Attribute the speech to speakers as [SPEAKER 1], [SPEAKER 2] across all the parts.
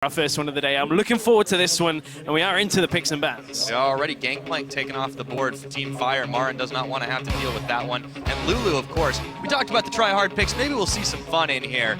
[SPEAKER 1] Our first one of the day. I'm looking forward to this one, and we are into the picks and bans.
[SPEAKER 2] They're already Gangplank taken off the board for Team Fire. MaRin does not want to have to deal with that one. And Lulu, of course. We talked about the try-hard picks. Maybe we'll see some fun in here.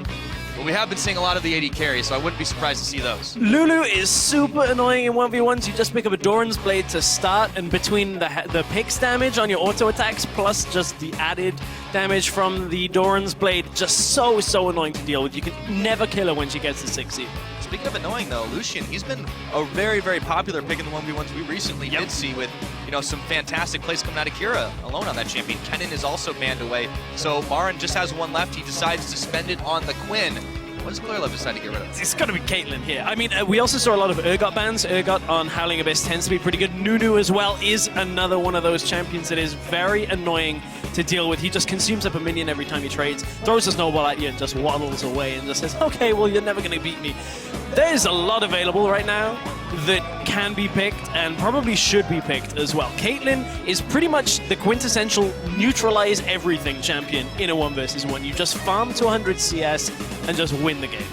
[SPEAKER 2] But we have been seeing a lot of the AD carries, so I wouldn't be surprised to see those.
[SPEAKER 1] Lulu is super annoying in 1v1s. You just pick up a Doran's Blade to start, and between the picks damage on your auto attacks plus just the added damage from the Doran's Blade, just so annoying to deal with. You can never kill her when she gets to 6 even.
[SPEAKER 2] Speaking of annoying though, Lucian, he's been a very popular pick in the 1v1s we recently did see with, you know, some fantastic plays coming out of Kira alone on that champion. Kennen is also banned away. So MaRin just has one left. He decides to spend it on the Quinn. What does Clearlove decide to get rid of?
[SPEAKER 1] It's got to be Caitlyn here. I mean, we also saw a lot of Urgot bans. Urgot on Howling Abyss tends to be pretty good. Nunu as well is another one of those champions that is very annoying to deal with. He just consumes up a minion every time he trades, throws a snowball at you and just waddles away and just says, okay, well, you're never going to beat me. There's a lot available right now that can be picked and probably should be picked as well. Caitlyn is pretty much the quintessential neutralize everything champion in a 1v1. You just farm to 100 CS and just win the game.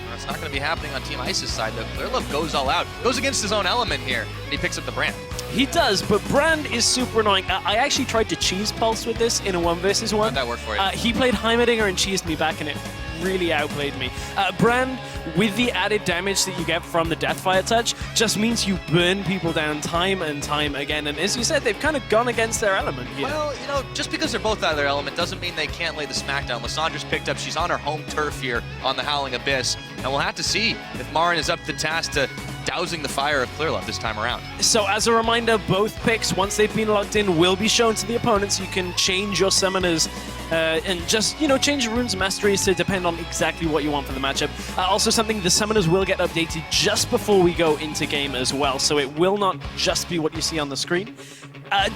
[SPEAKER 2] That's not going to be happening on Team Ice's side though. Clearlove goes all out, goes against his own element here, and he picks up the Brand.
[SPEAKER 1] He does, but Brand is super annoying. I actually tried to cheese pulse with this in a 1v1.
[SPEAKER 2] How'd that work for you?
[SPEAKER 1] He played Heimerdinger and cheesed me back, and it really outplayed me. Brand, with the added damage that you get from the Deathfire touch, just means you burn people down time and time again. And as you said, they've kind of gone against their element here.
[SPEAKER 2] Well, you know, just because they're both out of their element doesn't mean they can't lay the smackdown. Lissandra's picked up. She's on her home turf here on the Howling Abyss. And we'll have to see if MaRin is up to the task to dousing the fire of Clearlove this time around.
[SPEAKER 1] So as a reminder, both picks, once they've been locked in, will be shown to the opponents. You can change your summoners and just, you know, change your runes and masteries to depend on exactly what you want for the matchup. Also something, the summoners will get updated just before we go into game as well, so it will not just be what you see on the screen.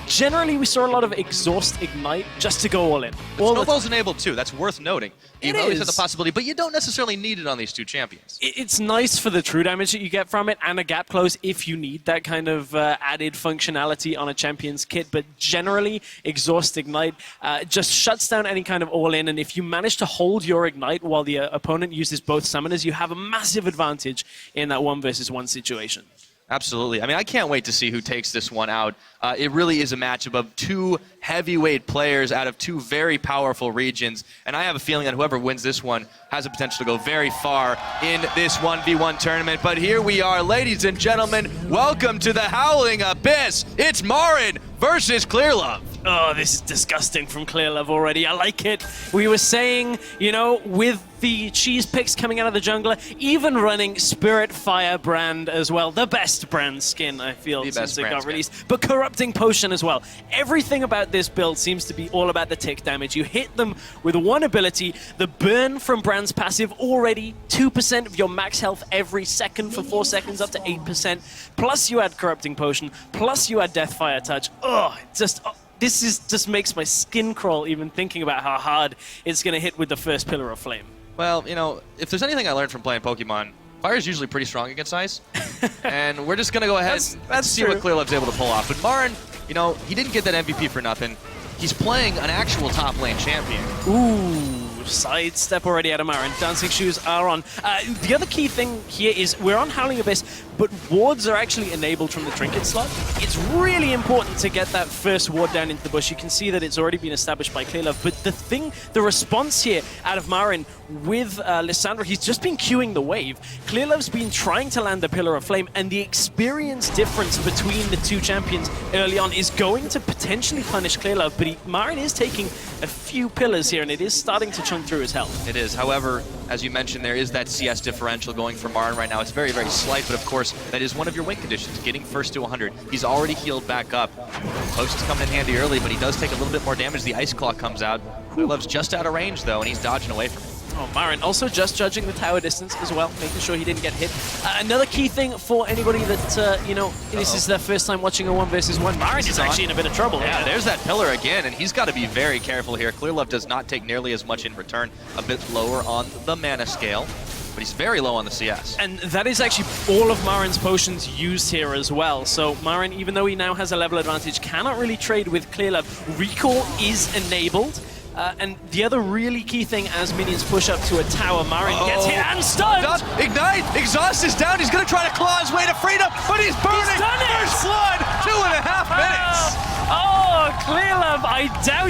[SPEAKER 1] Generally, we saw a lot of Exhaust Ignite just to go all in.
[SPEAKER 2] But Snowball's enabled too, that's worth noting. You always have the
[SPEAKER 1] is.
[SPEAKER 2] possibility, but you don't necessarily need it on these two champions.
[SPEAKER 1] It's nice for the true damage that you get from it and a gap close if you need that kind of added functionality on a champion's kit, but generally, Exhaust Ignite just shuts down any kind of all-in, and if you manage to hold your Ignite while the opponent uses both summoners, you have a massive advantage in that 1v1 situation.
[SPEAKER 2] Absolutely. I mean, I can't wait to see who takes this one out. It really is a matchup of two heavyweight players out of two very powerful regions, and I have a feeling that whoever wins this one has the potential to go very far in this 1v1 tournament. But here we are, ladies and gentlemen. Welcome to the Howling Abyss. It's MaRin versus Clearlove.
[SPEAKER 1] Oh, this is disgusting from Clearlove already. I like it. We were saying, you know, with the cheese picks coming out of the jungler, even running Spirit Fire Brand as well. The best Brand skin, I feel, since it got released. But Corrupting Potion as well. Everything about this build seems to be all about the tick damage. You hit them with one ability, the burn from Brand's passive, already 2% of your max health every second for 4 seconds, up to 8%. Plus you add Corrupting Potion, plus you add Deathfire Touch. Oh, just... Oh. This just makes my skin crawl even thinking about how hard it's going to hit with the first Pillar of Flame.
[SPEAKER 2] Well, you know, if there's anything I learned from playing Pokemon, fire is usually pretty strong against ice. And we're just going to go ahead and see what Clearlove's able to pull off. But MaRin, you know, he didn't get that MVP for nothing. He's playing an actual top lane champion.
[SPEAKER 1] Ooh, sidestep already out of MaRin. Dancing Shoes are on. The other key thing here is we're on Howling Abyss, but wards are actually enabled from the trinket slot. It's really important to get that first ward down into the bush. You can see that it's already been established by Clearlove, but the response here out of MaRin with Lissandra, he's just been queuing the wave. Clearlove's been trying to land the Pillar of Flame, and the experience difference between the two champions early on is going to potentially punish Clearlove, but MaRin is taking a few pillars here, and it is starting to chunk through his health.
[SPEAKER 2] It is. However, as you mentioned, there is that CS differential going for MaRin right now. It's very slight, but of course, that is one of your win conditions, getting first to 100. He's already healed back up. Post is coming in handy early, but he does take a little bit more damage. The Ice Claw comes out. Clearlove's just out of range, though, and he's dodging away from it.
[SPEAKER 1] Oh, MaRin also just judging the tower distance as well, making sure he didn't get hit. Another key thing for anybody that, you know, this is their first time watching a 1v1, MaRin is actually in a bit of trouble.
[SPEAKER 2] Yeah, there's that pillar again, and he's got to be very careful here. Clearlove does not take nearly as much in return, a bit lower on the mana scale, but he's very low on the CS.
[SPEAKER 1] And that is actually all of MaRin's potions used here as well. So MaRin, even though he now has a level advantage, cannot really trade with Clearlove. Recall is enabled. And the other really key thing as minions push up to a tower, MaRin gets hit and stunned!
[SPEAKER 2] Ignite! Exhaust is down, he's gonna try to claw his way to freedom, but he's burning!
[SPEAKER 1] He's done it!
[SPEAKER 2] First blood, 2.5 minutes!
[SPEAKER 1] Oh, Clearlove, I doubt